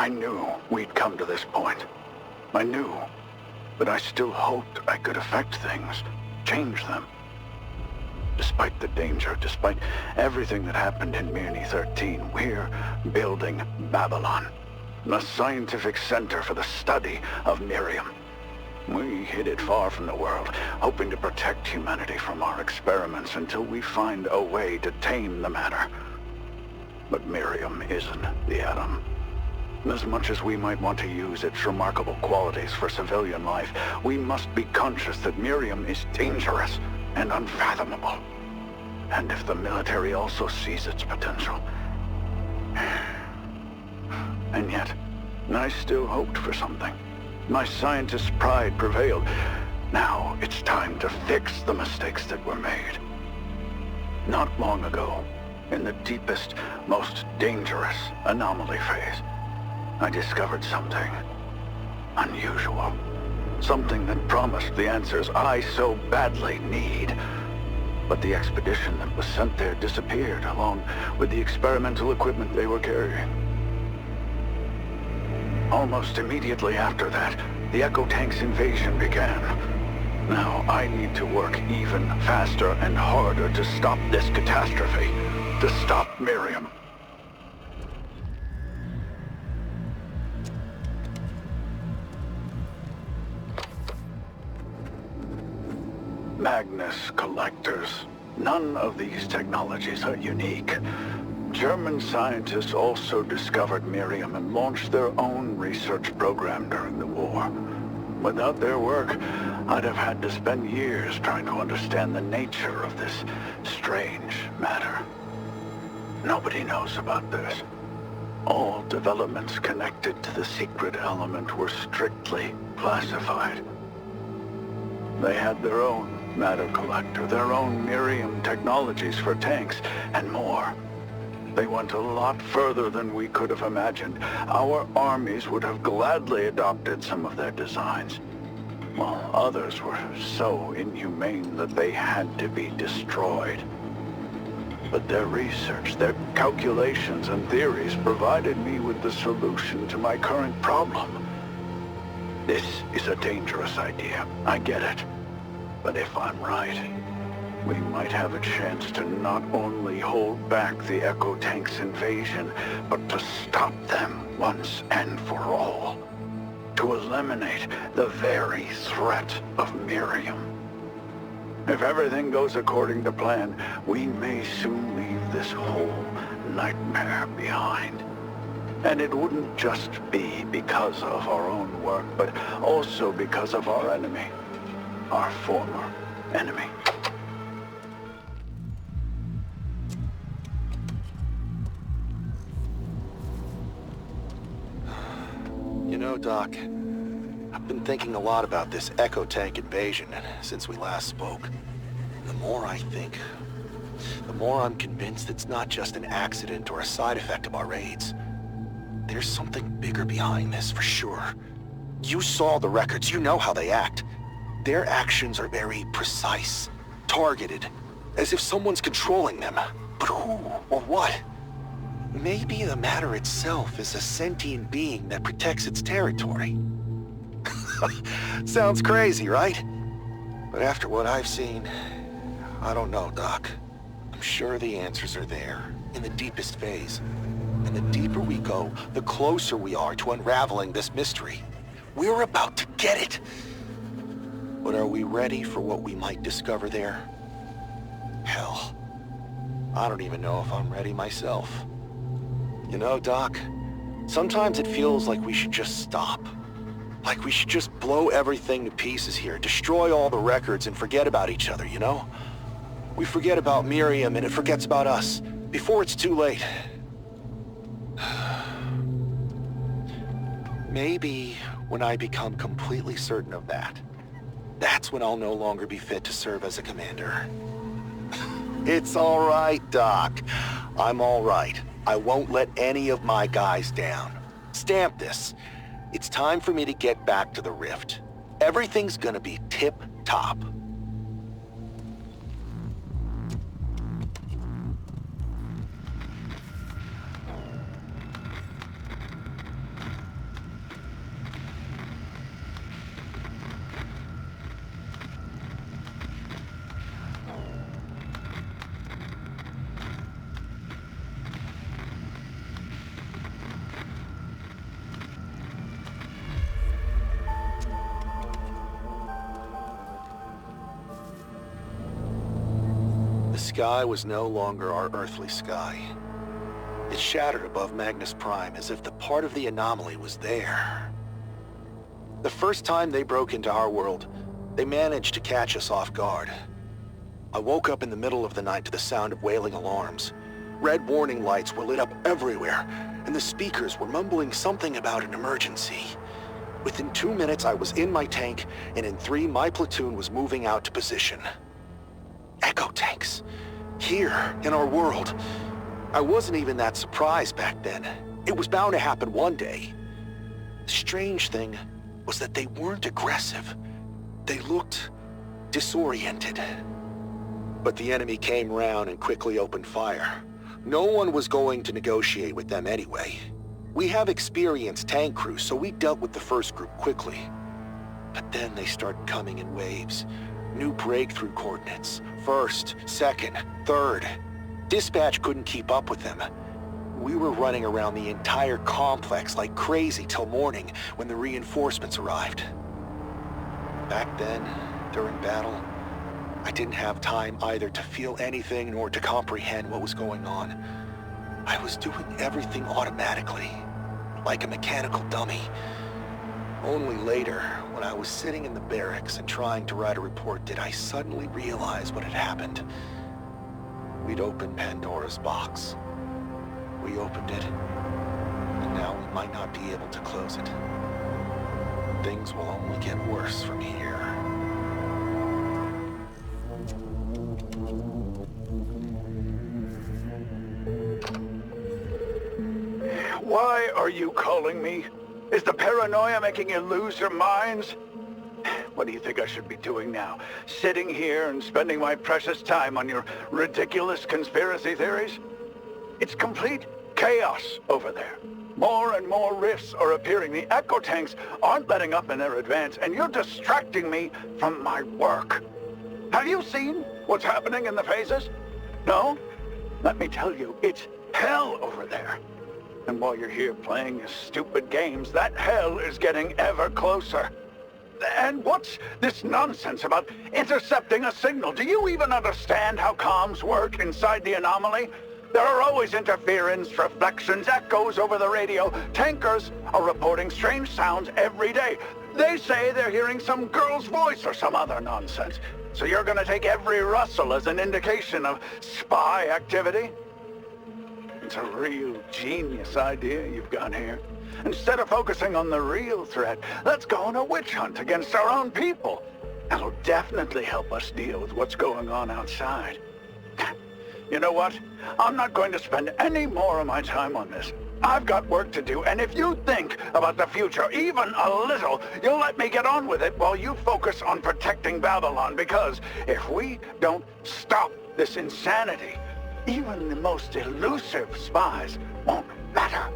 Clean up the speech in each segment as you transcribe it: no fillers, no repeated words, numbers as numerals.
I knew we'd come to this point. I knew, but I still hoped I could affect things, change them. Despite the danger, despite everything that happened in Mirny 13, we're building Babylon, a scientific center for the study of Miriam. We hid it far from the world, hoping to protect humanity from our experiments until we find a way to tame the matter. But Miriam isn't the atom. As much as we might want to use its remarkable qualities for civilian life, we must be conscious that Miriam is dangerous and unfathomable. And if the military also sees its potential... And yet, I still hoped for something. My scientist's pride prevailed. Now it's time to fix the mistakes that were made. Not long ago, in the deepest, most dangerous anomaly phase, I discovered something unusual. Something that promised the answers I so badly need. But the expedition that was sent there disappeared, along with the experimental equipment they were carrying. Almost immediately after that, the Echo Tank's invasion began. Now I need to work even faster and harder to stop this catastrophe, to stop Miriam. Magnus collectors. None of these technologies are unique. German scientists also discovered Miriam and launched their own research program during the war. Without their work, I'd have had to spend years trying to understand the nature of this strange matter. Nobody knows about this. All developments connected to the secret element were strictly classified. They had their own matter collector, their own Miriam technologies for tanks, and more. They went a lot further than we could have imagined. Our armies would have gladly adopted some of their designs, while others were so inhumane that they had to be destroyed. But their research, their calculations and theories provided me with the solution to my current problem. This is a dangerous idea, I get it. But if I'm right, we might have a chance to not only hold back the Echo Tank's invasion, but to stop them once and for all. To eliminate the very threat of Miriam. If everything goes according to plan, we may soon leave this whole nightmare behind. And it wouldn't just be because of our own work, but also because of our enemy. Our former enemy. You know, Doc, I've been thinking a lot about this Echo Tank invasion since we last spoke. The more I think, the more I'm convinced it's not just an accident or a side effect of our raids. There's something bigger behind this, for sure. You saw the records, you know how they act. Their actions are very precise, targeted, as if someone's controlling them. But who or what? Maybe the matter itself is a sentient being that protects its territory. Sounds crazy, right? But after what I've seen, I don't know, Doc. I'm sure the answers are there, in the deepest phase. And the deeper we go, the closer we are to unraveling this mystery. We're about to get it! But are we ready for what we might discover there? Hell, I don't even know if I'm ready myself. You know, Doc, sometimes it feels like we should just stop. Like we should just blow everything to pieces here, destroy all the records and forget about each other, you know? We forget about Miriam and it forgets about us, before it's too late. Maybe when I become completely certain of that, that's when I'll no longer be fit to serve as a commander. It's all right, Doc. I'm all right. I won't let any of my guys down. Stamp this. It's time for me to get back to the Rift. Everything's gonna be tip-top. sky was no longer our earthly sky. It shattered above Magnus Prime as if the part of the anomaly was there. The first time they broke into our world, they managed to catch us off guard. I woke up in the middle of the night to the sound of wailing alarms. Red warning lights were lit up everywhere, and the speakers were mumbling something about an emergency. Within 2 minutes, I was in my tank, and in 3, my platoon was moving out to position. Echo tanks. Here, in our world. I wasn't even that surprised back then. It was bound to happen one day. The strange thing was that they weren't aggressive. They looked disoriented. But the enemy came round and quickly opened fire. No one was going to negotiate with them anyway. We have experienced tank crews, so we dealt with the first group quickly. But then they started coming in waves. New breakthrough coordinates. First, second, third. Dispatch couldn't keep up with them. We were running around the entire complex like crazy till morning when the reinforcements arrived. Back then, during battle, I didn't have time either to feel anything nor to comprehend what was going on. I was doing everything automatically, like a mechanical dummy. Only later, when I was sitting in the barracks and trying to write a report, did I suddenly realize what had happened. We'd opened Pandora's box. We opened it, and now we might not be able to close it. Things will only get worse from here. Why are you calling me? Is the paranoia making you lose your minds? What do you think I should be doing now? Sitting here and spending my precious time on your ridiculous conspiracy theories? It's complete chaos over there. More and more rifts are appearing. The echo tanks aren't letting up in their advance, and you're distracting me from my work. Have you seen what's happening in the phases? No? Let me tell you, it's hell over there. And while you're here playing your stupid games, that hell is getting ever closer. And what's this nonsense about intercepting a signal? Do you even understand how comms work inside the anomaly? There are always interference, reflections, echoes over the radio. Tankers are reporting strange sounds every day. They say they're hearing some girl's voice or some other nonsense. So you're gonna take every rustle as an indication of spy activity? It's a real genius idea you've got here. Instead of focusing on the real threat, let's go on a witch hunt against our own people. That'll definitely help us deal with what's going on outside. You know what? I'm not going to spend any more of my time on this. I've got work to do, and if you think about the future even a little, you'll let me get on with it while you focus on protecting Babylon, because if we don't stop this insanity, even the most elusive spies won't matter.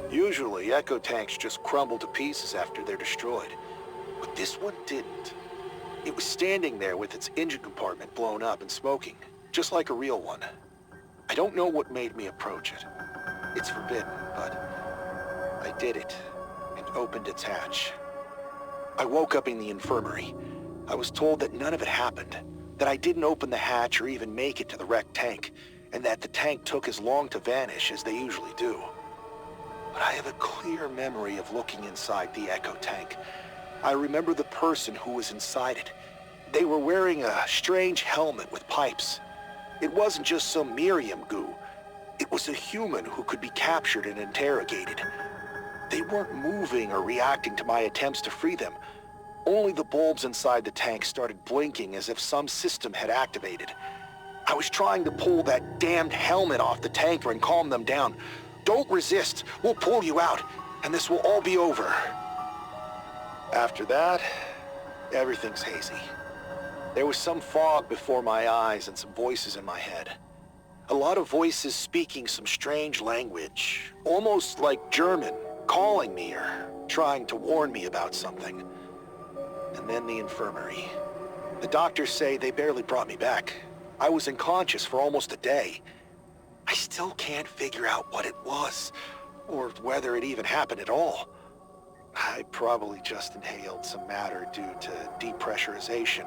Usually, echo tanks just crumble to pieces after they're destroyed. But this one didn't. It was standing there with its engine compartment blown up and smoking, just like a real one. I don't know what made me approach it. It's forbidden, but I did it and opened its hatch. I woke up in the infirmary. I was told that none of it happened, that I didn't open the hatch or even make it to the wrecked tank, and that the tank took as long to vanish as they usually do. But I have a clear memory of looking inside the echo tank. I remember the person who was inside it. They were wearing a strange helmet with pipes. It wasn't just some Miriam goo. It was a human who could be captured and interrogated. They weren't moving or reacting to my attempts to free them. Only the bulbs inside the tank started blinking as if some system had activated. I was trying to pull that damned helmet off the tanker and calm them down. Don't resist. We'll pull you out, and this will all be over. After that, everything's hazy. There was some fog before my eyes and some voices in my head. A lot of voices speaking some strange language, almost like German, calling me or trying to warn me about something. And then the infirmary. The doctors say they barely brought me back. I was unconscious for almost a day. I still can't figure out what it was, or whether it even happened at all. I probably just inhaled some matter due to depressurization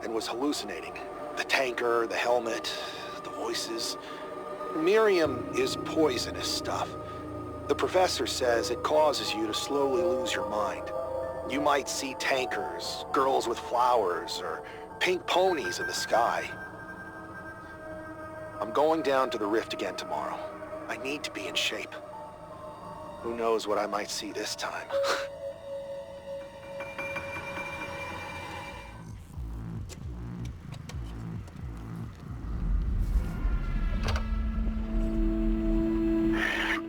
and was hallucinating. The tanker, the helmet, the voices. Miriam is poisonous stuff. The professor says it causes you to slowly lose your mind. You might see tankers, girls with flowers, or pink ponies in the sky. I'm going down to the rift again tomorrow. I need to be in shape. Who knows what I might see this time?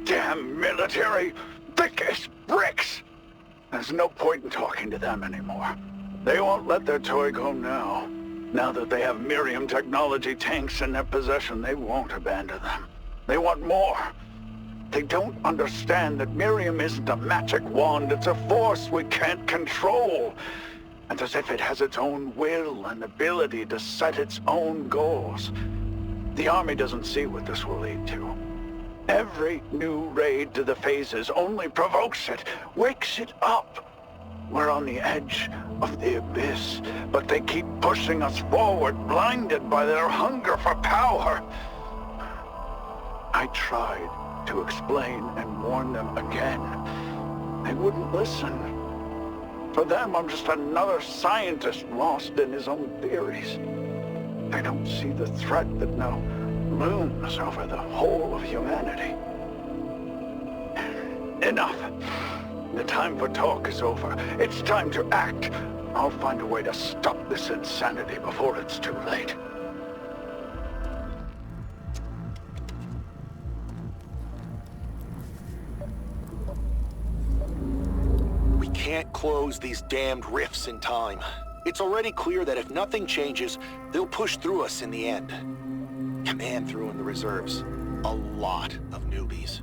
Damn military! Thick as bricks! There's no point in talking to them anymore. They won't let their toy go now. Now that they have Miriam technology tanks in their possession, they won't abandon them. They want more. They don't understand that Miriam isn't a magic wand, it's a force we can't control. And as if it has its own will and ability to set its own goals. The Army doesn't see what this will lead to. Every new raid to the phases only provokes it, wakes it up. We're on the edge of the abyss, but they keep pushing us forward, blinded by their hunger for power. I tried to explain and warn them again. They wouldn't listen. For them, I'm just another scientist lost in his own theories. They don't see the threat that now looms over the whole of humanity. Enough. The time for talk is over. It's time to act. I'll find a way to stop this insanity before it's too late. We can't close these damned rifts in time. It's already clear that if nothing changes, they'll push through us in the end. Command threw in the reserves. A lot of newbies.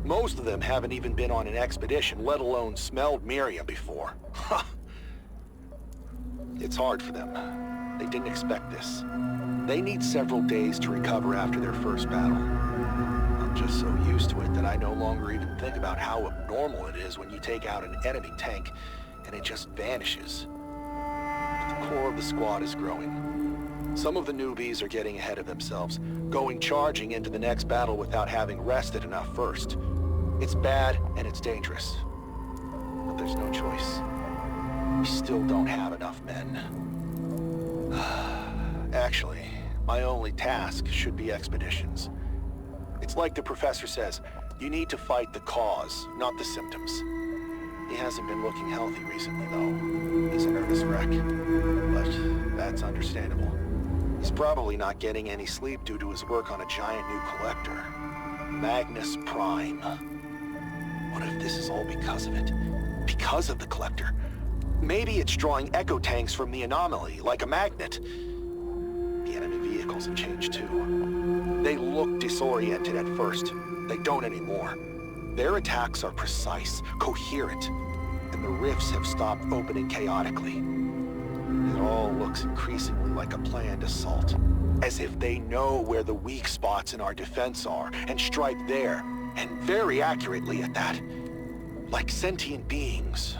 Most of them haven't even been on an expedition, let alone smelled Miriam before. It's hard for them. They didn't expect this. They need several days to recover after their first battle. I'm just so used to it that I no longer even think about how abnormal it is when you take out an enemy tank and it just vanishes. But the core of the squad is growing. Some of the newbies are getting ahead of themselves, going charging into the next battle without having rested enough first. It's bad and it's dangerous. But there's no choice. We still don't have enough men. Actually, my only task should be expeditions. It's like the professor says, you need to fight the cause, not the symptoms. He hasn't been looking healthy recently, though. He's a nervous wreck. But that's understandable. He's probably not getting any sleep due to his work on a giant new collector. Magnus Prime. What if this is all because of it? Because of the collector? Maybe it's drawing echo tanks from the anomaly, like a magnet. The enemy vehicles have changed too. They look disoriented at first. They don't anymore. Their attacks are precise, coherent, and the rifts have stopped opening chaotically. It all looks increasingly like a planned assault, as if they know where the weak spots in our defense are, and strike there, and very accurately at that. Like sentient beings,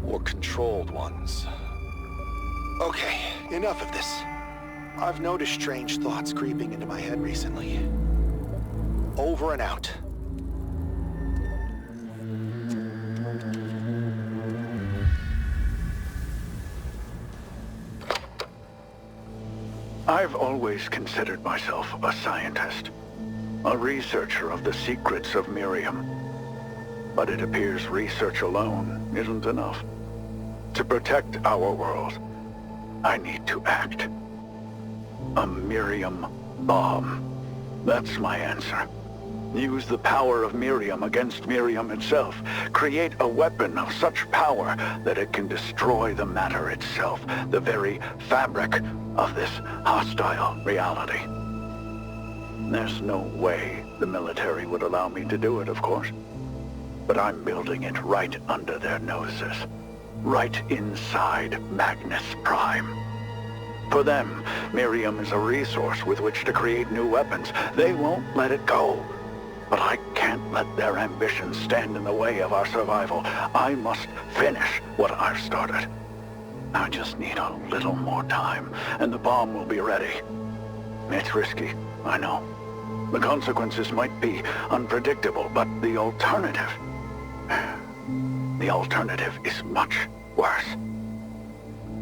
or controlled ones. Okay, enough of this. I've noticed strange thoughts creeping into my head recently. Over and out. I've always considered myself a scientist, a researcher of the secrets of Miriam. But it appears research alone isn't enough. To protect our world, I need to act. A Miriam bomb. That's my answer. Use the power of Miriam against Miriam itself. Create a weapon of such power that it can destroy the matter itself, the very fabric of this hostile reality. There's no way the military would allow me to do it, of course. But I'm building it right under their noses. Right inside Magnus Prime. For them, Miriam is a resource with which to create new weapons. They won't let it go. But I can't let their ambitions stand in the way of our survival. I must finish what I've started. I just need a little more time, and the bomb will be ready. It's risky, I know. The consequences might be unpredictable, but the alternative... The alternative is much worse.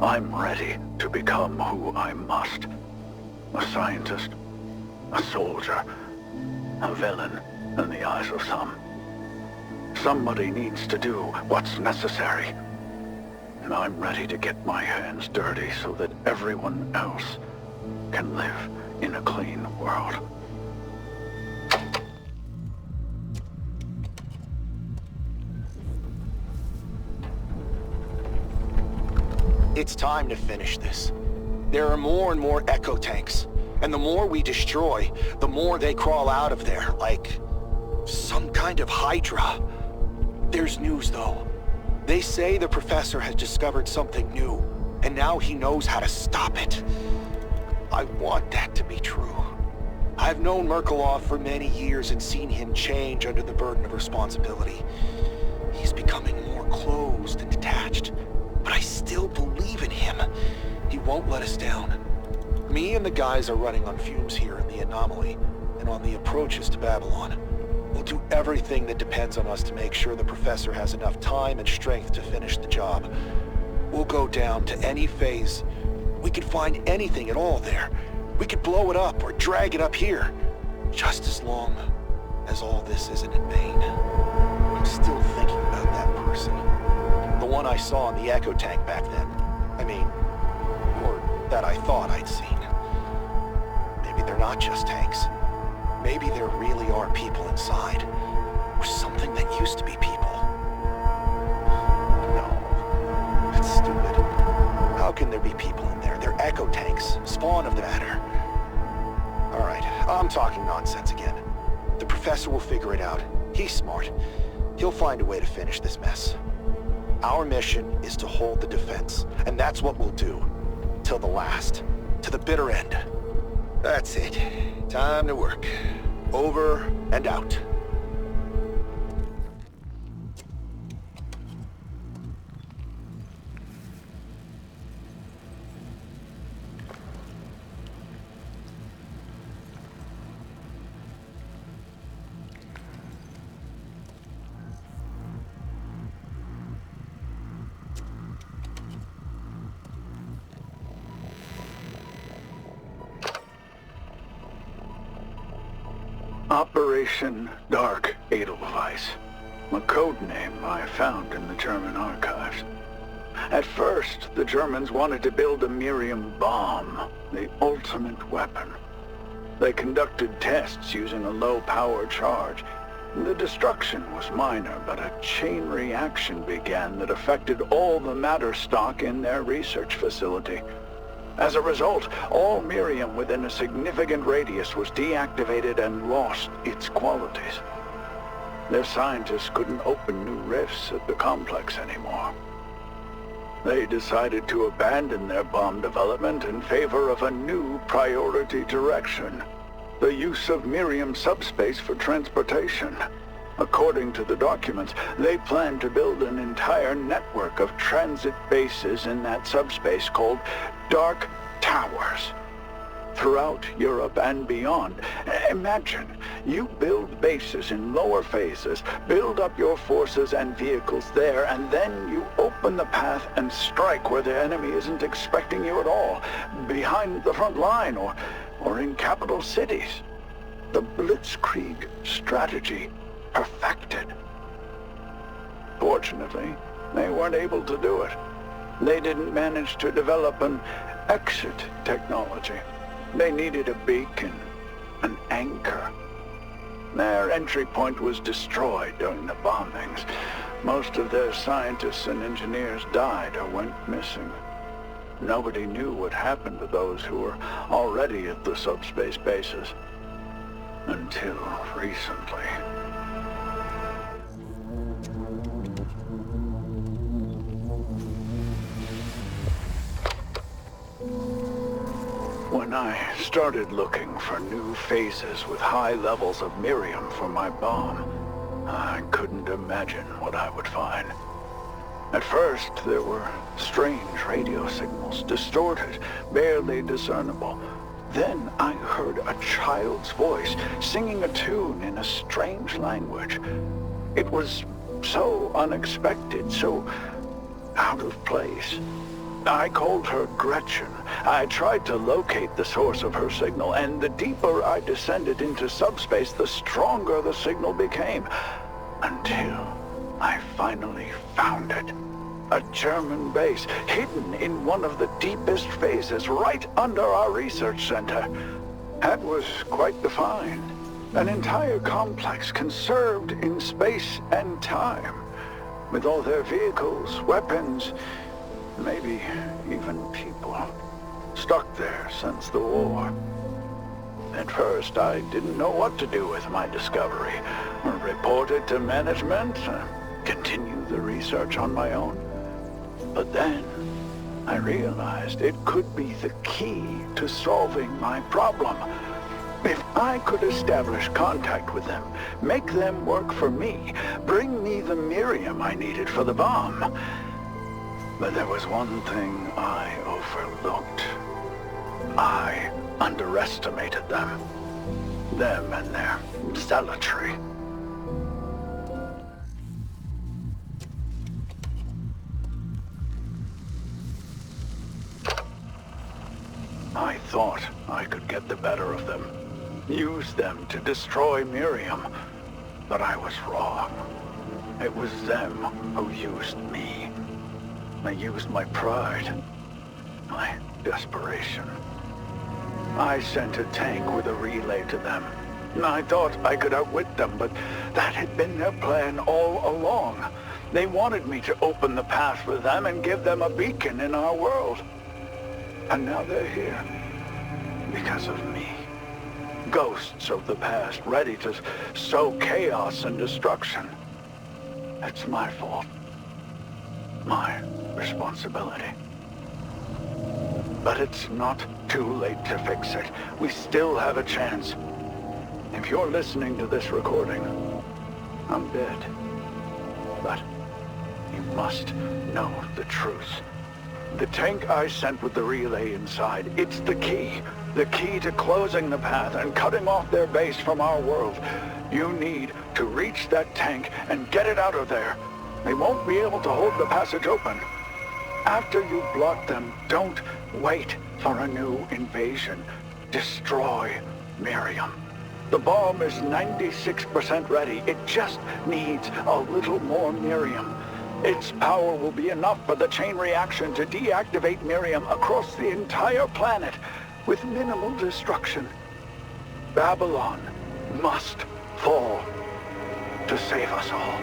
I'm ready to become who I must. A scientist, a soldier, a villain in the eyes of some. Somebody needs to do what's necessary. I'm ready to get my hands dirty so that everyone else can live in a clean world. It's time to finish this. There are more and more echo tanks, and the more we destroy, the more they crawl out of there, like some kind of hydra. There's news, though. They say the professor has discovered something new, and now he knows how to stop it. I want that to be true. I've known Merkelov for many years and seen him change under the burden of responsibility. He's becoming more closed and detached, but I still believe in him. He won't let us down. Me and the guys are running on fumes here in the anomaly, and on the approaches to Babylon. We'll do everything that depends on us to make sure the professor has enough time and strength to finish the job. We'll go down to any phase. We could find anything at all there. We could blow it up or drag it up here. Just as long as all this isn't in vain. I'm still thinking about that person. The one I saw in the echo tank back then. I mean, or that I thought I'd seen. Maybe they're not just tanks. Maybe there really are people inside. Or something that used to be people. No, that's stupid. How can there be people in there? They're echo tanks, spawn of the matter. Alright, I'm talking nonsense again. The professor will figure it out. He's smart. He'll find a way to finish this mess. Our mission is to hold the defense, and that's what we'll do. Till the last. To the bitter end. That's it. Time to work. Over and out. Operation Dark Edelweiss, a code name I found in the German archives. At first, the Germans wanted to build a Miriam bomb, the ultimate weapon. They conducted tests using a low-power charge. The destruction was minor, but a chain reaction began that affected all the matter stock in their research facility. As a result, all Miriam within a significant radius was deactivated and lost its qualities. Their scientists couldn't open new rifts at the complex anymore. They decided to abandon their bomb development in favor of a new priority direction: the use of Miriam subspace for transportation. According to the documents, they planned to build an entire network of transit bases in that subspace called Dark Towers. Throughout Europe and beyond. Imagine, you build bases in lower phases, build up your forces and vehicles there, and then you open the path and strike where the enemy isn't expecting you at all, behind the front line or in capital cities. The Blitzkrieg strategy perfected. Fortunately, they weren't able to do it. They didn't manage to develop an exit technology. They needed a beacon, an anchor. Their entry point was destroyed during the bombings. Most of their scientists and engineers died or went missing. Nobody knew what happened to those who were already at the subspace bases. Until recently. When I started looking for new phases with high levels of Miriam for my bomb. I couldn't imagine what I would find. At first, there were strange radio signals, distorted, barely discernible. Then I heard a child's voice singing a tune in a strange language. It was so unexpected, so out of place. I called her Gretchen. I tried to locate the source of her signal, and the deeper I descended into subspace, the stronger the signal became. Until I finally found it. A German base, hidden in one of the deepest phases, right under our research center. That was quite the find. An entire complex conserved in space and time, with all their vehicles, weapons, maybe even people, stuck there since the war. At first, I didn't know what to do with my discovery. Report it to management, continue the research on my own. But then, I realized it could be the key to solving my problem. If I could establish contact with them, make them work for me, bring me the Miriam I needed for the bomb. But there was one thing I overlooked. I underestimated them. Them and their zealotry. I thought I could get the better of them, use them to destroy Miriam, but I was wrong. It was them who used me. They used my pride, my desperation. I sent a tank with a relay to them. I thought I could outwit them, but that had been their plan all along. They wanted me to open the path for them and give them a beacon in our world. And now they're here, because of me. Ghosts of the past, ready to sow chaos and destruction. It's my fault. My responsibility. But it's not too late to fix it. We still have a chance. If you're listening to this recording, I'm dead. But you must know the truth. The tank I sent with the relay inside, it's the key. The key to closing the path and cutting off their base from our world. You need to reach that tank and get it out of there. They won't be able to hold the passage open. After you block them, don't wait for a new invasion. Destroy Miriam. The bomb is 96% ready. It just needs a little more Miriam. Its power will be enough for the chain reaction to deactivate Miriam across the entire planet with minimal destruction. Babylon must fall to save us all.